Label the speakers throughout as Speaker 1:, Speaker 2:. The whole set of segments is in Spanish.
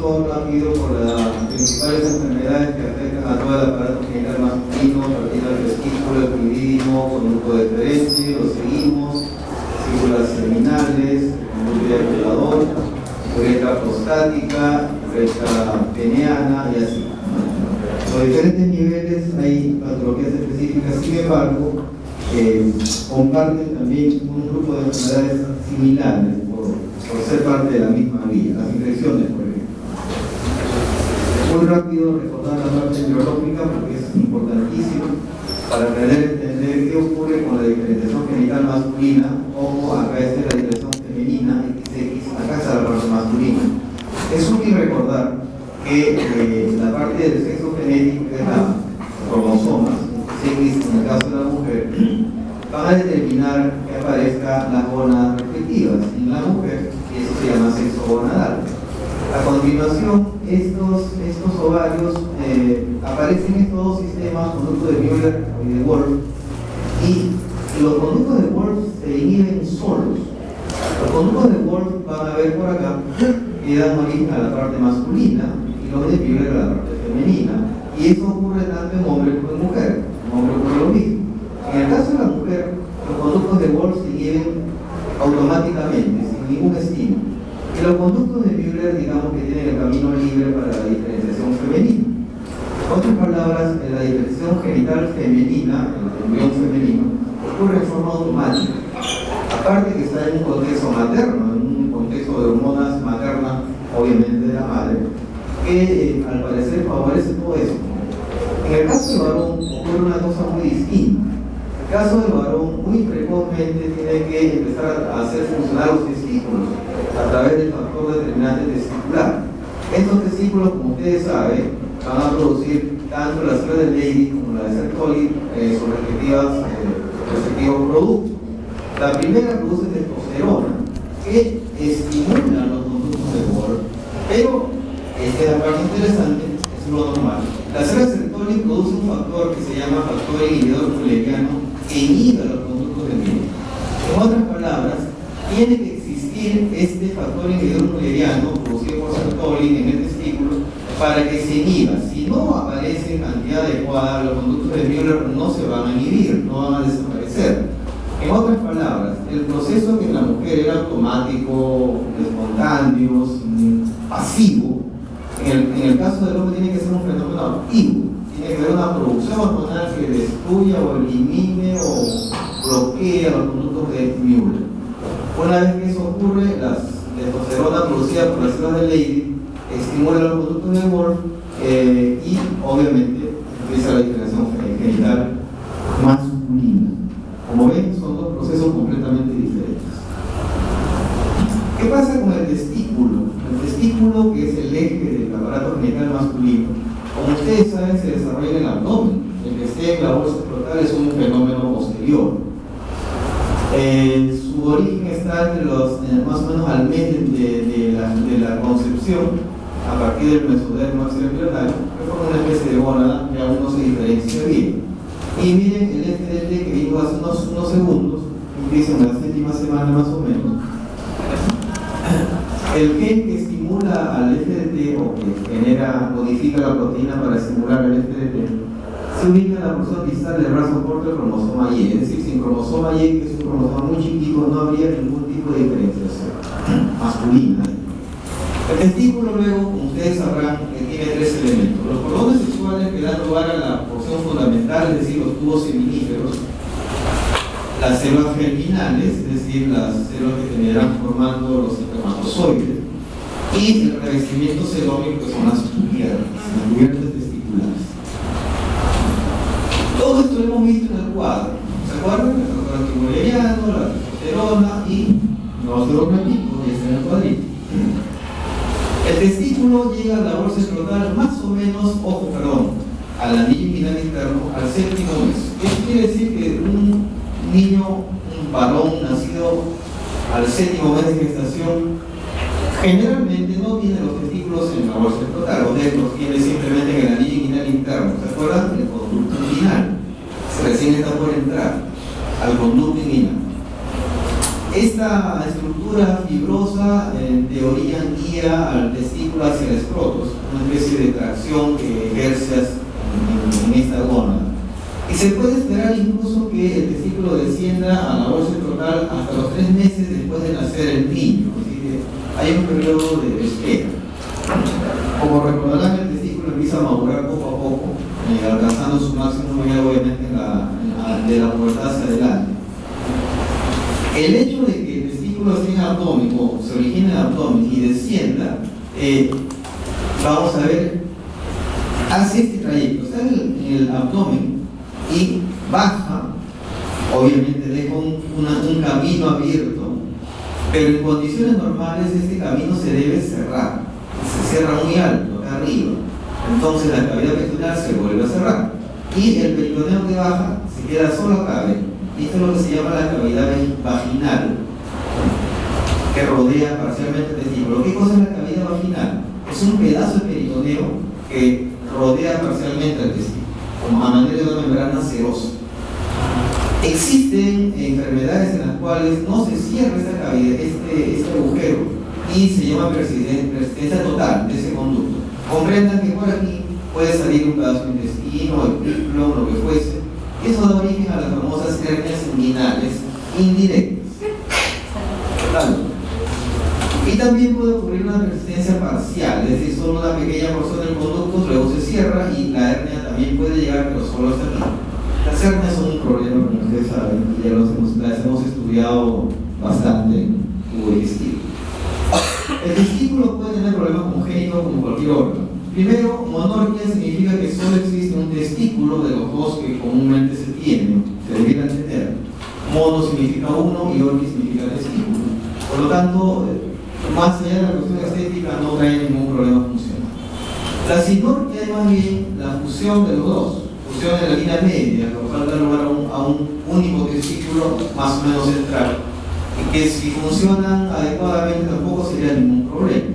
Speaker 1: paso rápido por las principales enfermedades que afectan a todo el aparato genital masculino, partir del testículo, epididimo, conducto deferente, lo seguimos, células seminales, conducto eyaculador, uretra prostática, uretra peneana y así. Los diferentes niveles hay patologías específicas, sin embargo, comparten también un grupo de enfermedades similares por ser parte de la misma vía, las infecciones, por ejemplo. Muy rápido recordar la parte neurológica porque es importantísimo para aprender a entender qué ocurre con la diferenciación genital masculina, como acá está la diferenciación femenina, XX, acá está la parte masculina. Es útil recordar que la parte del sexo genético, que es la cromosomas, XX en el caso de la mujer, van a determinar que aparezcan las gónadas respectivas en la mujer, y eso se llama sexo gonadal. A continuación, estos ovarios aparecen en estos dos sistemas, conducto de Müller y de Wolff, y los conductos de Wolff se inhiben solos. Los conductos de Wolff van a ver por acá que dan origen a la parte masculina y los de Müller a la parte femenina, y eso ocurre tanto en hombre como en mujer. En hombre ocurre lo mismo. En el caso de la mujer, los conductos de Wolff se inhiben automáticamente, sin ningún estímulo. Y los conductos de Müller, digamos que tienen el camino libre para la diferenciación femenina. En otras palabras, en la diferenciación genital femenina, el embrión femenino, ocurre en forma automática. Aparte que está en un contexto materno, en un contexto de hormonas maternas, obviamente de la madre, que al parecer favorece todo eso. En el caso del varón ocurre una cosa muy distinta. En el caso del varón, muy precozmente tiene que empezar a hacer funcionar los testículos a través del factor determinante testicular. Estos testículos, como ustedes saben, van a producir tanto las células de Leydig como la de Sertoli sus respectivos productos. La primera produce testosterona, que estimula los conductos de Wolff, pero esta es la parte interesante, es lo normal. La célula Sertoli produce un factor que se llama factor inhibidor mulleriano que inhibe los conductos de Müller. En otras palabras, tiene que existir este factor inhibidor mulleriano producido por Sertoli en el testículo para que se inhiba. Si no aparece en cantidad adecuada, los conductos de Müller no se van a inhibir, no van a desaparecer. En otras palabras, el proceso que en la mujer era automático, espontáneo, pasivo, en el caso del hombre tiene que ser un fenómeno activo. Tiene que haber una producción hormonal que destruya o elimine o bloquee a los conductos de Müller. Una vez que eso ocurre, la testosterona producida por las células de Leydig estimula los conductos de Wolff y obviamente empieza la diferenciación genital masculina. Como ven, son dos procesos completamente diferentes. ¿Qué pasa con el testículo? El testículo, que es el eje del aparato genital masculino, como ustedes saben, se desarrolla en el abdomen. El que esté en la bolsa escrotal es un fenómeno posterior. Su origen está entre los, más o menos al mes de la concepción, a partir del mesodermo axiloembrionario, que forma una especie de gónada que aún no se diferencia bien. Y miren el FDT que vimos hace unos segundos, empieza en la 7ª semana más o menos. El gen que estimula al FDT o que modifica la proteína para estimular el FDT se ubica en la porción distal del brazo corto del cromosoma Y, es decir, sin cromosoma Y, que es un cromosoma muy chiquito, no habría ningún tipo de diferenciación masculina. El testículo luego, como ustedes sabrán, que tiene 3 elementos: los cordones sexuales que dan lugar a la porción fundamental, es decir, los tubos seminíferos; las células germinales, es decir, las células que terminarán formando los espermatozoides; y el revestimiento celómico, que son las cubiertas testiculares. Todo esto lo hemos visto en el cuadro. ¿Se acuerdan? El factor antimulleriano, la testosterona y los neuroquímicos, y está en el cuadrito. El testículo llega a la bolsa escrotal más o menos, al anillo inguinal interno, al 7º mes. Esto quiere decir que un niño, un varón nacido al 7º mes de gestación, generalmente no tiene los testículos en la bolsa escrotal, los tiene simplemente en el anillo inguinal interno. ¿Se acuerdan? El conducto inguinal. Recién está por entrar al conducto inguinal. Esta estructura fibrosa en teoría guía al testículo hacia el escroto, una especie de tracción que ejerce en esta gónada. Y se puede esperar incluso que el testículo descienda a la bolsa escrotal hasta los 3 meses después de nacer el niño, así que hay un periodo de espera. Como recordarán, el testículo empieza a madurar poco a poco, alcanzando su máximo ya obviamente de la pubertad hacia adelante. El hecho de que el testículo esté en el abdomen o se origine en el abdomen y descienda, vamos a ver, hace este trayecto, está en el abdomen y baja, obviamente deja un camino abierto, pero en condiciones normales este camino se debe cerrar, se cierra muy alto, acá arriba, entonces la cavidad peritoneal se vuelve a cerrar y el peritoneo que baja se queda solo acá, ¿ven? Esto es lo que se llama la cavidad vaginal, que rodea parcialmente el testículo. ¿Qué cosa es la cavidad vaginal? Es un pedazo de peritoneo que rodea parcialmente el testículo, como a manera de una membrana serosa. Existen enfermedades en las cuales no se cierra esta cavidad, este agujero, y se llama persistencia total de ese conducto. Comprendan que por aquí puede salir un pedazo de intestino, el píclo, lo que fuese. Eso da origen a las famosas hernias inguinales indirectas. Y también puede ocurrir una persistencia parcial, es decir, solo una pequeña porción del conducto, luego se cierra y la hernia también puede llegar, pero solo hasta aquí. Las hernias son un problema, como ustedes saben, y ya las hemos estudiado bastante en tubo digestivo. El testículo puede tener problemas congénitos como cualquier órgano. Primero, monorquia significa que solo existe un testículo de los dos que comúnmente se tienen, se debiera entender. Mono significa uno y orqui significa testículo. Por lo tanto, más allá de la cuestión estética, no trae ningún problema funcional. La sinorquia es más bien la fusión de los dos, fusión de la línea media, lo cual da lugar a un único testículo más o menos central, y que si funcionan adecuadamente tampoco sería ningún problema.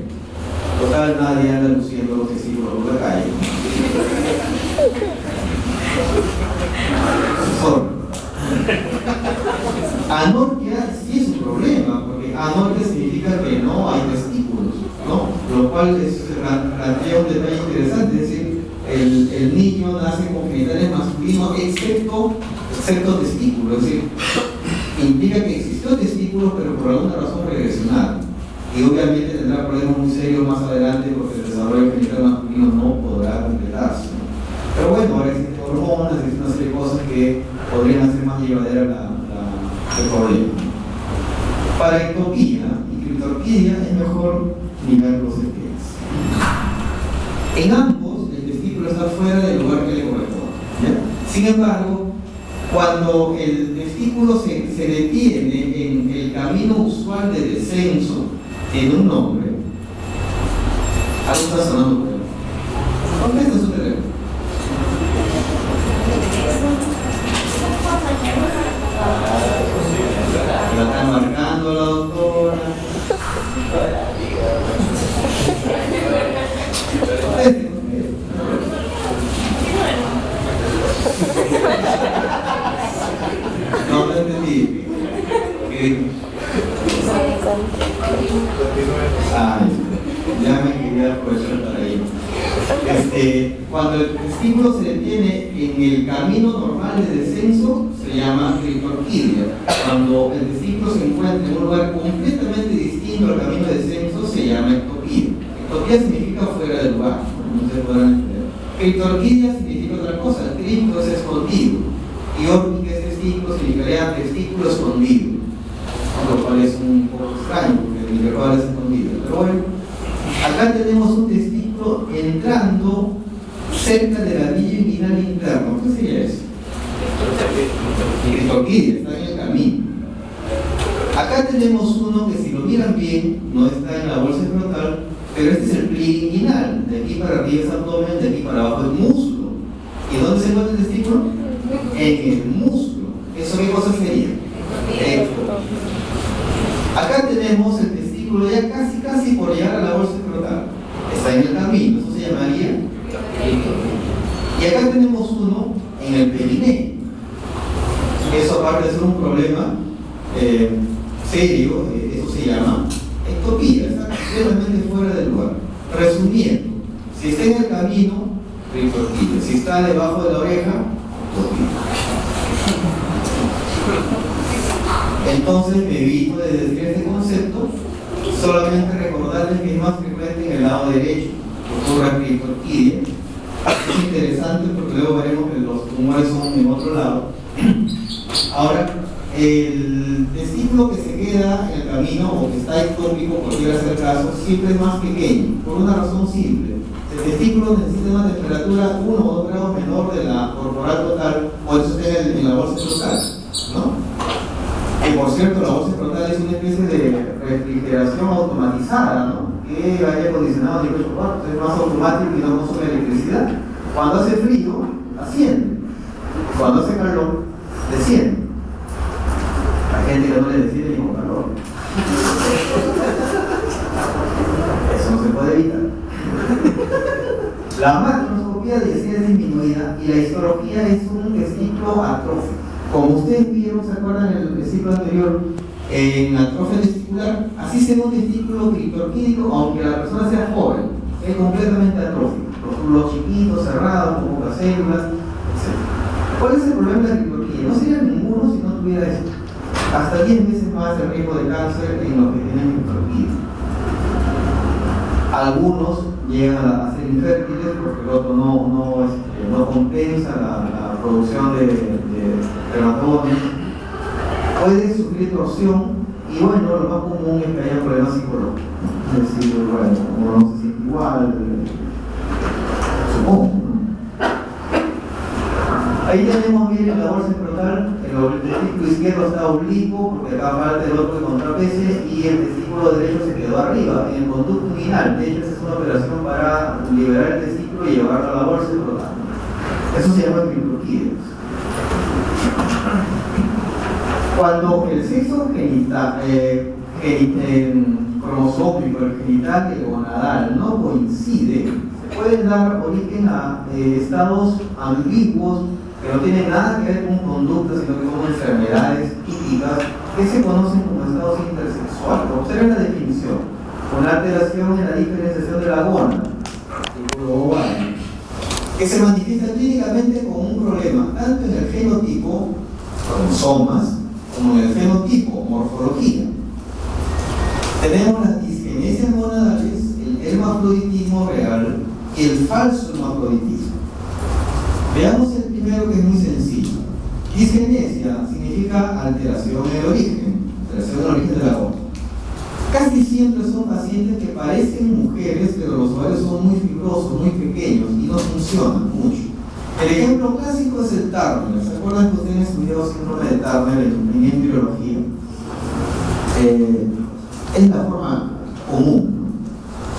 Speaker 1: Total, nadie anda luciendo los testículos por la calle. Anorquia sí es un problema, porque anorquia significa que no hay testículos, ¿no? Lo cual plantea un detalle interesante, es decir, el niño nace con genitales masculinos excepto testículos, es decir, implica que existió testículos, pero por alguna razón regresionaron. Y obviamente tendrá problemas muy serios más adelante porque el desarrollo genital masculino no podrá completarse. Pero bueno, ahora existen hormonas, existen una serie de cosas que podrían hacer más llevadera el problema. Para ectopía y criptorquidia es mejor ni ver los esquemas. En ambos, el testículo está fuera del lugar que le corresponde, ¿ya? Sin embargo, cuando el testículo se detiene en el camino usual de descenso, tiene un nombre. Algo está sonando por ahí. Contesta su teléfono. La está marcando la doctora. No, no entendí. Ya me quería aprovechar para ello. Cuando el testículo se detiene en el camino normal de descenso, se llama criptorquidia. Cuando el testículo se encuentra en un lugar completamente distinto al camino de descenso, se llama ectopía. Ectopía significa fuera del lugar, no se podrán entender. Criptorquidia significa otra cosa, cripto es escondido, y orqui, que es testículo, significaría testículo escondido, lo cual es un poco extraño, porque el intervalo es escondido. Pero bueno, acá tenemos un testículo entrando cerca del anillo inguinal interno. ¿Qué sería eso? Criptorquidia, está en el camino. Acá tenemos uno que, si lo miran bien, no está en la bolsa escrotal, pero este es el pliegue inguinal. De aquí para arriba es abdomen, de aquí para abajo es muslo. ¿Y dónde se encuentra el testículo? En el muslo. ¿Eso qué cosa sería? Acá tenemos el testículo ya casi por llegar a la bolsa escrotal. Está en el camino, eso se llamaría. Y acá tenemos uno en el perineo. Eso, aparte de ser un problema, serio, eso se llama ectopía, está completamente fuera del lugar. Resumiendo, si está en el camino, criptorquídea; si está debajo de la oreja, ectopía. Entonces me evito de decir este concepto, solamente recordarles que es más frecuente en el lado derecho que ocurra criptorquídea. Es interesante porque luego veremos que los tumores son en otro lado. Ahora, el testículo que se queda en el camino o que está ectópico, por quiera ser el caso, siempre es más pequeño, por una razón simple. El testículo necesita una temperatura 1 o 2 grados menor de la corporal total, por eso está en la bolsa escrotal, ¿no? Que por cierto, la bolsa escrotal es una especie de refrigeración automatizada, ¿no? Que aire acondicionado 18 cuartos, es más automático y no consume electricidad. Cuando hace frío, asciende. Cuando hace calor, desciende. Hay gente que no le desciende ni con calor. Eso no se puede evitar. La macroscopía es disminuida y la histología es un testículo atrófico. Como ustedes vieron, ¿se acuerdan en el ciclo anterior? En atrofia testicular, así se ve un testículo criptorquídico, aunque la persona sea joven, es completamente atrófico. Los túbulos chiquitos, cerrados, con pocas células, etc. ¿Cuál es el problema de la criptorquídea? No sería ninguno si no tuviera esto. Hasta 10 veces más el riesgo de cáncer en los que tienen criptorquídea. Algunos llegan a ser infértiles porque el otro no compensa la producción de espermatozoides. Puede sufrir torsión y bueno, lo más común es que haya problemas psicológicos. Es decir, bueno, como no se siente igual, supongo. Ahí tenemos bien en la bolsa escrotal, el testículo izquierdo está oblicuo porque acá falta el otro de contrapecio y el testículo derecho se quedó arriba, en el conducto inguinal. De hecho, esa es una operación para liberar el testículo y llevarlo a la bolsa escrotal. Eso se llama criptorquídea. Cuando el sexo genital, cromosómico, el genital y el gonadal no coincide, se pueden dar origen a estados ambiguos que no tienen nada que ver con conductas, sino que son enfermedades típicas que se conocen como estados intersexuales. Observen la definición: una alteración en la diferenciación de la gónada, que se manifiesta clínicamente como un problema tanto en el genotipo, cromosomas, como en el fenotipo, morfología. Tenemos las disgenesias gonadales, el hermafroditismo real y el falso hermafroditismo. Veamos el primero, que es muy sencillo. Disgenesia significa alteración en el origen de la gónada. Casi siempre son pacientes que parecen mujeres, pero los ovarios son muy fibrosos, muy pequeños y no funcionan mucho. El ejemplo clásico es el Turner. ¿Se acuerdan que ustedes han estudiado síndrome de Turner en embriología? Es la forma común,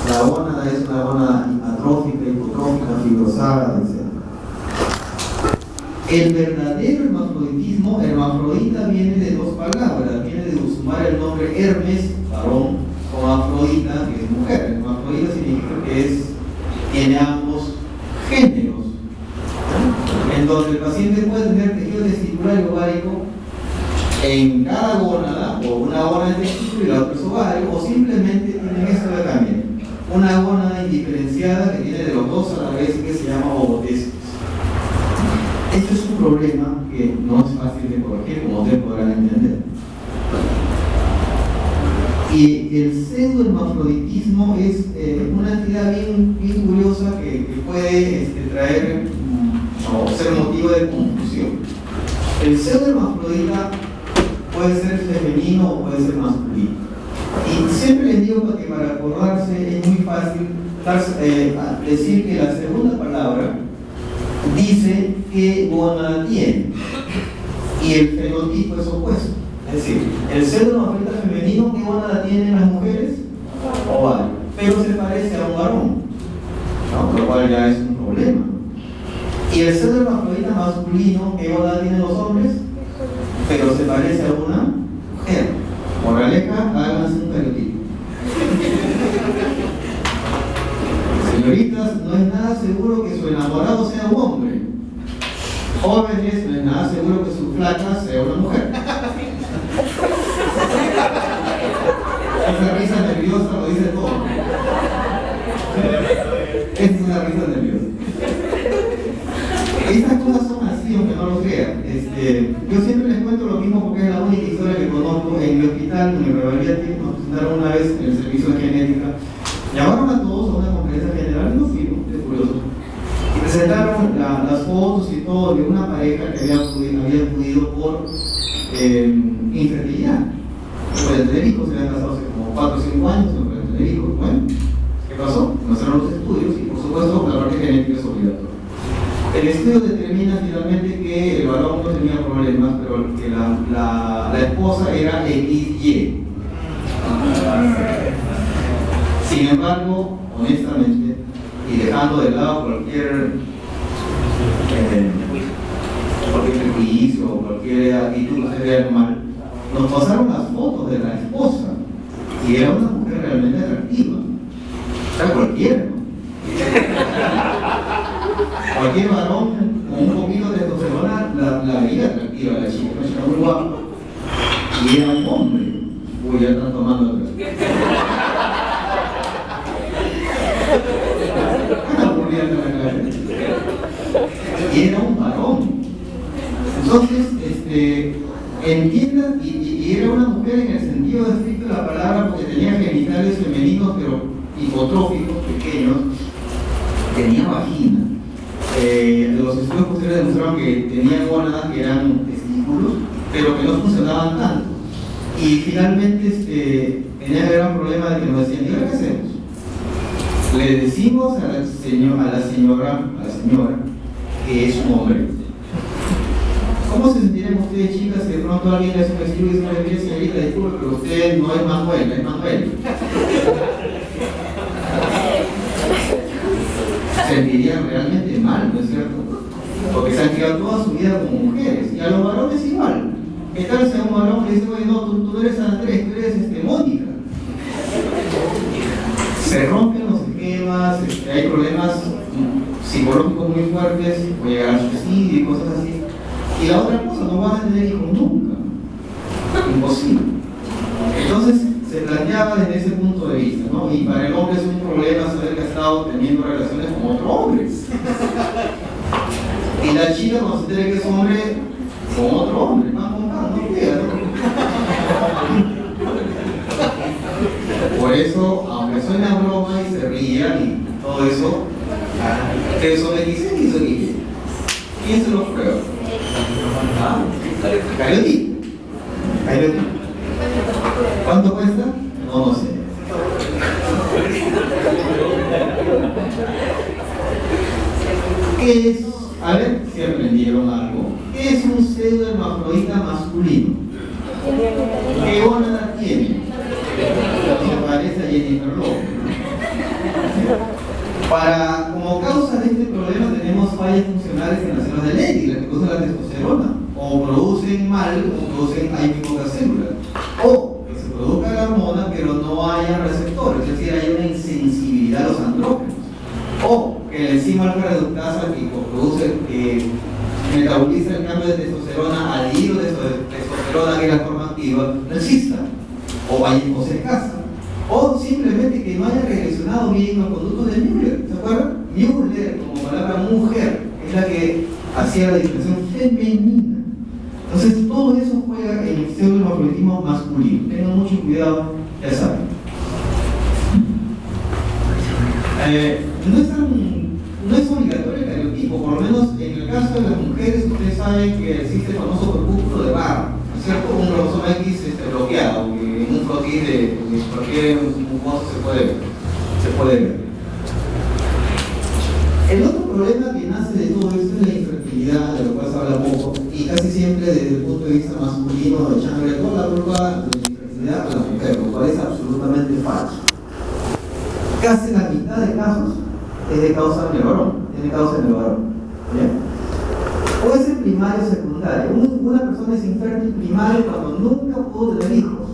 Speaker 1: ¿no? La gónada es una gónada atrófica, hipotrófica, fibrosada, etc. El verdadero hermafroditismo, hermafrodita, viene de dos palabras. Viene de sumar el nombre Hermes, varón, con Afrodita, que es mujer. Hermafrodita significa que tiene ambos géneros, en donde el paciente puede tener tejido testicular y ovárico en cada gónada, o una gónada de testículo y la otra es ovario, o simplemente tienen esto de también, una gónada indiferenciada que tiene de los dos a la vez, que se llama ovotesis. Esto es un problema que no es fácil de corregir, como ustedes podrán entender. Y el pseudohermafroditismo es una entidad bien curiosa que puede traer o ser motivo de confusión. El pseudohermafrodita puede ser femenino o puede ser masculino. Y siempre les digo que para acordarse es muy fácil decir que la segunda palabra dice qué gónada tiene y el fenotipo es opuesto. Es decir, el pseudohermafrodita femenino, ¿qué gónada tienen las mujeres? Ovario, pero se parece a un varón, ¿no? Lo cual ya es un problema. Y el pseudohermafrodita masculino, ¿qué gónada tienen los hombres? Pero se parece a una mujer. Moraleja, háganse un cariotipo. Señoritas, no es nada seguro que su enamorado sea un hombre. Jóvenes, no es nada seguro que su flaca sea una mujer. ejemplo, en mi hospital, en mi Revalidati, nos presentaron una vez en el servicio de genética, llamaron a todos a una conferencia general y nos fuimos, es curioso. Y presentaron las fotos y todo de una pareja que había acudido por infertilidad. No pueden tener hijos, se habían casado hace como 4 o 5 años, no pueden tener hijos. Bueno, ¿qué pasó? Nos hicieron los estudios y por supuesto la parte genética es obligatoria. El estudio determina finalmente que el varón no tenía problemas, pero que la esposa era XY. Sin embargo, honestamente, y dejando de lado cualquier prejuicio o cualquier actitud que se vea mal, nos pasaron las fotos de la esposa y era una mujer realmente atractiva. O sea, cualquiera, ¿no? Cualquier varón con un poquito de testosterona la veía atractiva, la chica, una chica muy guapa. Y era un hombre. Uy, ya están tomando otra. Y era un varón. Entonces, entiendan, y era una mujer en el sentido estricto de la palabra, porque tenía genitales femeninos, pero hipotróficos, pequeños, tenía vagina. Los estudios posteriores demostraron que tenían gónadas que eran testículos, pero que no funcionaban tanto. Y finalmente tenía el gran problema de que nos decían: ¿y ahora qué hacemos? Le decimos a la señora que es un hombre. ¿Cómo se sentirían ustedes, chicas, si de pronto alguien le hace un estudio y dice: no le pide señorita, disculpe, pero usted no es Manuel, es Manuel? Se sentirían realmente mal, ¿no es cierto? Porque se han criado toda su vida como mujeres. Y a los varones igual. ¿Qué tal si a un varón le dice: oye, no, tú no eres Andrés, tú eres Mónica? Se rompen los esquemas, hay problemas psicológicos muy fuertes, puede llegar a suicidio y cosas así. Y la otra cosa, no van a tener hijos nunca. Imposible. Entonces se planteaba desde ese punto de vista, ¿no? Y para el hombre es un problema saber que ha estado teniendo relaciones con otro hombre. Y la chica, cuando se entere que es hombre, con otro hombre, no queda, ¿no? Por eso, aunque suena broma y se rían y todo eso, ustedes son X y son Y. ¿Quién se lo prueba? Cayotito. ¿Cuánto cuesta? No sé. ¿Qué es? A ver si aprendieron algo. ¿Qué es un pseudohermafrodita masculino? ¿Qué gónada tiene? Se parece a Jennifer Lopez. Como causa de este problema tenemos fallas funcionales en las células de Leydig, las que producen la testosterona, o producen mal, o producen, hay muy pocas células, o que se produzca la hormona pero no haya receptores, es decir, hay una insensibilidad a los andrógenos, o que la enzima alfa-reductasa que produce, metaboliza el cambio de testosterona al hilo de testosterona, que es la forma activa, no exista, o se casa. O simplemente que no haya regresionado bien los conductos de Müller. ¿Se acuerdan? Müller, como palabra mujer, es la que hacía la distinción femenina. Entonces, todo eso juega en el pseudohermafroditismo masculino. Tengan mucho cuidado, ya saben. No es obligatorio el cariotipo, por lo menos en el caso de las mujeres, ustedes saben que existe el famoso corpúsculo de Barr, ¿no es cierto? Un cromosoma X bloqueado, que en un flotil de cualquier mucoso se puede ver. El otro problema que nace de todo esto es la infertilidad, de lo cual se habla poco, y casi siempre desde el punto de vista masculino, echándole toda la culpa de la infertilidad a la mujer, lo cual es absolutamente falso. Casi la mitad de casos es de causa en el varón, ¿bien? Puede ser primario o secundario. Una persona es infértil primario cuando nunca pudo tener hijos,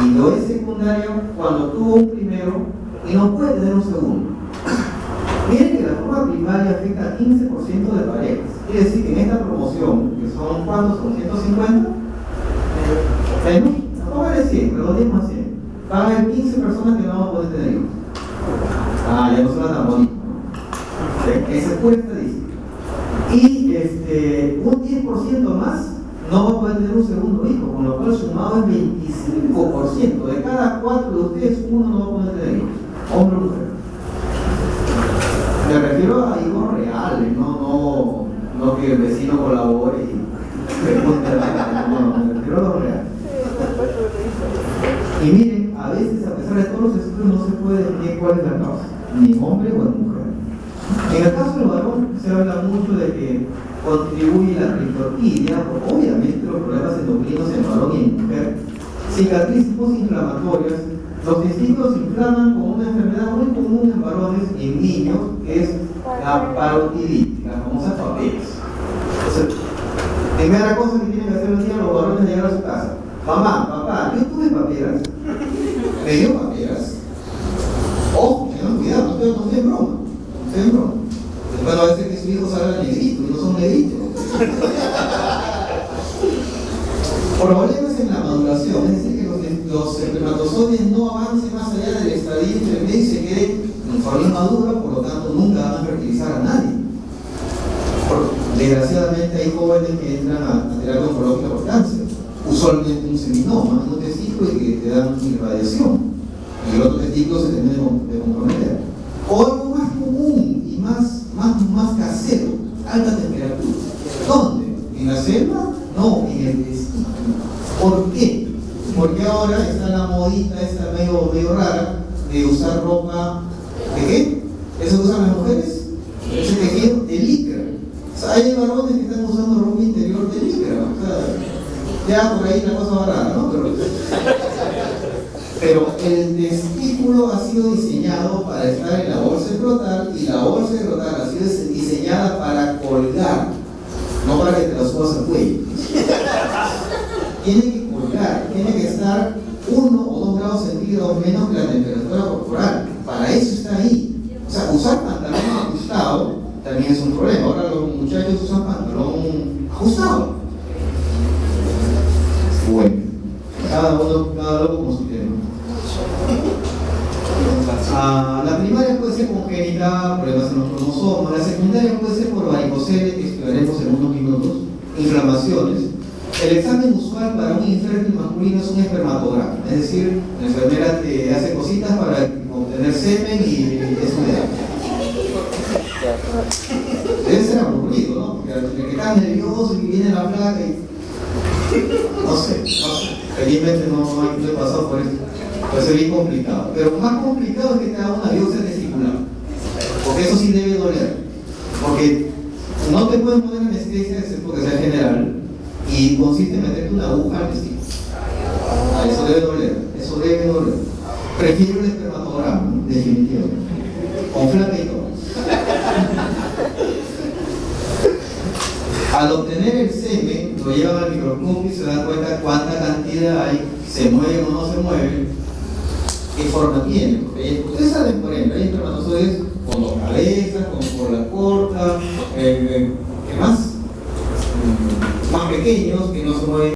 Speaker 1: y lo es secundario cuando tuvo un primero y no puede tener un segundo. Miren que la forma primaria afecta al 15% de parejas. Quiere decir que en esta promoción, que son ¿cuántos? ¿Son 150? Menos, no vale 100, pero 10 más 100. Van a haber 15 personas que no van a poder tener hijos. Ya no suena tan bonito, ¿no? Esa es pura estadística. Y un 10% más no va a poder tener un segundo hijo, con lo lo cual sumado es 25%. De cada 4 de ustedes, uno no va a poder tener hijos, hombre o mujer. Me refiero a hijos reales, no que el vecino colabore y pregunte a la no, me refiero a lo real. Y miren, a veces, a pesar de todos los estudios, no se puede definir cuál es la causa, ni hombre o mujer. En el caso del varón, se habla mucho de que contribuye la ritorquidia, obviamente los problemas endocrinos en varón y en mujer, cicatrices postinflamatorias, los testículos se inflaman con una enfermedad muy común en varones y en niños, que es la parotiditis, las famosas paperas. Entonces, primera cosa que tienen que hacer los niños, los varones, es llegar a su casa. Mamá, papá, yo tuve paperas, me dio paperas. Ojo, tengan cuidado, no estoy en broma. Bueno, a veces que su hijo salga negrito y no son negritos. Problemas en la maduración, es decir, que los espermatozoides no avancen más allá del estadio intermedio y se queden en forma inmadura, por lo tanto nunca van a fertilizar a nadie. Desgraciadamente hay jóvenes que entran a terapia oncológica por cáncer, usualmente un seminoma en un testículo y que te dan irradiación, y el otro testículo se termina de comprometer. O algo más común y más casero, alta temperatura. ¿Dónde? ¿En la selva? No, en el testículo. ¿Por qué? Porque ahora está la modita esta medio rara de usar ropa ¿de qué? ¿Eso usan las mujeres? Ese tejido de licra. O sea, hay varones que están usando ropa interior de licra. O sea, ya por ahí la cosa va rara, ¿no? Pero el testículo ha sido diseñado para estar en la bolsa escrotal y la bolsa escrotal ha sido diseñada para colgar, no para que te la subas al cuello. Tiene que colgar, tiene que estar 1 o 2 grados centígrados menos que la temperatura corporal. Para eso está ahí. O sea, usar pantalón ajustado también es un problema. Ahora los muchachos usan pantalón ajustado. Bueno, cada uno como su tema. La primaria puede ser congénita, problemas en los cromosomas. La secundaria puede ser por varicocele, que estudiaremos en unos minutos, inflamaciones. El examen usual para un infértil masculino es un espermatograma, es decir, la enfermera te hace cositas para obtener semen y eso le da. Debe ser aburrido, ¿no? Porque el que está nervioso y que viene la placa y... No sé. Felizmente no he pasado por eso. Puede ser bien complicado. Pero más complicado es que te haga una biopsia testicular. Porque eso sí debe doler. Porque no te pueden poner anestesia, excepto que sea general, y consiste en meterte una aguja al testículo. Eso debe doler. Prefiero el espermatograma, definitivamente. Con flaca y todo. Al obtener el semen, lo llevan al microscopio y se dan cuenta cuánta cantidad hay, se mueve o no se mueve, qué forma tiene. Porque ustedes saben, por ejemplo, hay espermatozoides con 2 cabezas, con cola corta, ¿qué más? Más pequeños que no se mueven.